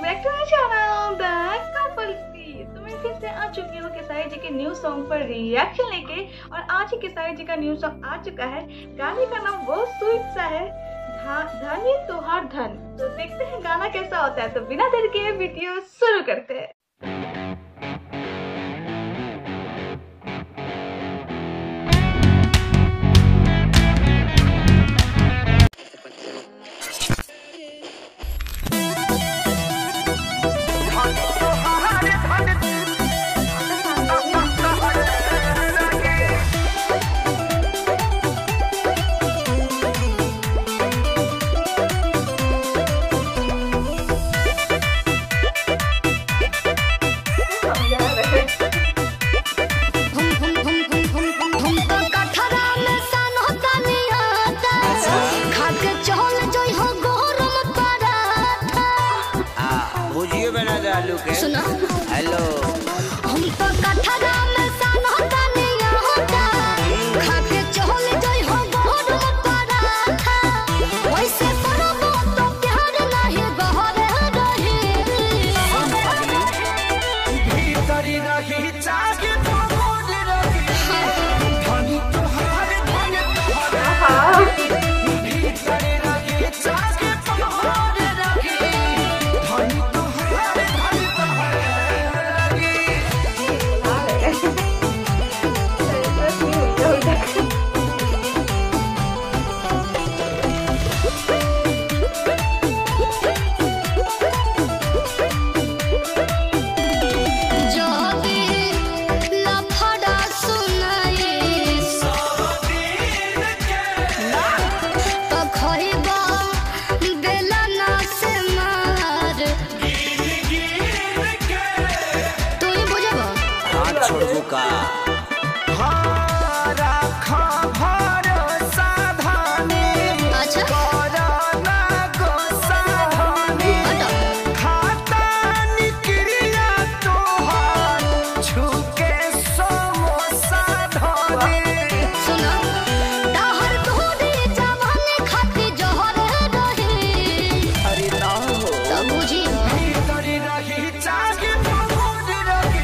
Bank two माय channel द couple की। तो मैं फिर से आ चुकी हूँ केसारी जी के न्यू सॉन्ग पर रिएक्शन लेके। और आज ही केसारी जी का न्यू सॉन्ग आ चुका है। गाने का नाम बहुत स्वीट सा है, धनी तोहार धन। तो देखते हैं गाना कैसा होता है। तो बिना देर के वीडियो शुरू करते हैं। सुना हेलो हम तो कठरा में सन होता नहीं होता खाके चोल जोई हो गोर पराठा वैसे करबो तो प्यार नहीं गहरे रही भीतरी रही जागे तो मोर रही धनी तोहार धन तोहार भीतरी रही जागे तो मोर रही धनी तोहार धन तोहार का राखा भरोसा धानी करना गोसा धानी खाता निक्रिया तोहार छुके समोसा धानी सुना दाहर तोहरे जवानी खाती जहर रही अरे ना हो तब बुझी भीतरी रही जागे मोर रही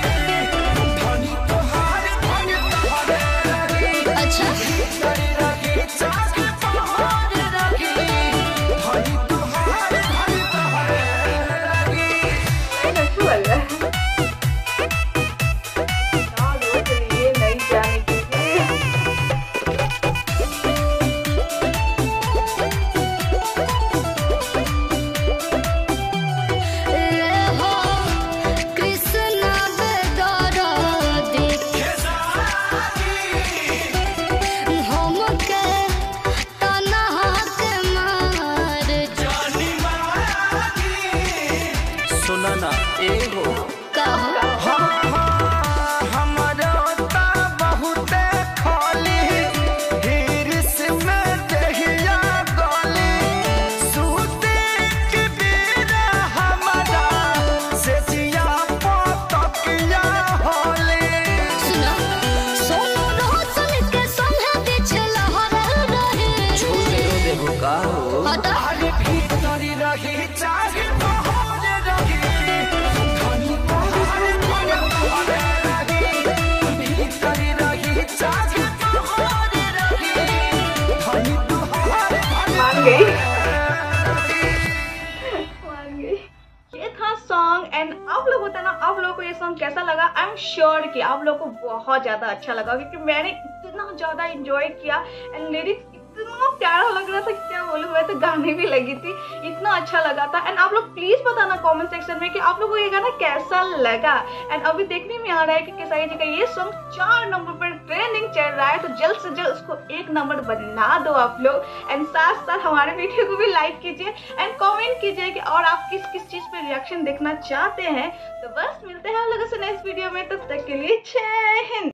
धनी तोहार धन तोहार अच्छा भीतरी रही जागे मोर रही धनी तोहार धन तोहार नहीं जाने के हो कृष्ण बेदरदी हमके तन्हा के मार सुना ना ए हो कहो हमारा ता बहुते खाली हिरिस में दहिया गाली सूते के बेरा हमारा से जिया पतकिया होली सुनो सोनो रोशन के संगे पीछे लहर रही छोटे रो देखो का हो हटा अरे भीतरी रही जागे मोहर रही धनी तोहार धन तोहार भीतरी रही जागे मोहर रही धनी तोहार धन मान गई ये था सॉन्ग। एंड आप लोग बताना आप लोगों को ये सॉन्ग कैसा लगा। आई एम श्योर कि आप लोगों को बहुत ज्यादा अच्छा लगा क्योंकि मैंने इतना ज्यादा एंजॉय किया। एंड लिरिक्स इतना प्यारा लग रहा था कि क्या बोलूं, मैं तो गाने भी लगी थी, इतना अच्छा लगा था। एंड आप लोग प्लीज बताना कमेंट सेक्शन में कि आप लोगों को ये गाना कैसा लगा। एंड अभी देखने में आ रहा है कि केसारी जी का ये सॉन्ग 4 नंबर पर ट्रेंडिंग चल रहा है। तो जल्द से जल्द उसको 1 नंबर बना दो आप लोग। एंड साथ साथ हमारे वीडियो को भी लाइक कीजिए एंड कमेंट कीजिए कि और आप किस किस चीज पे रिएक्शन देखना चाहते हैं। तो बस मिलते हैं हम लोगों से नेक्स्ट वीडियो में, तब तक के लिए जय हिंद।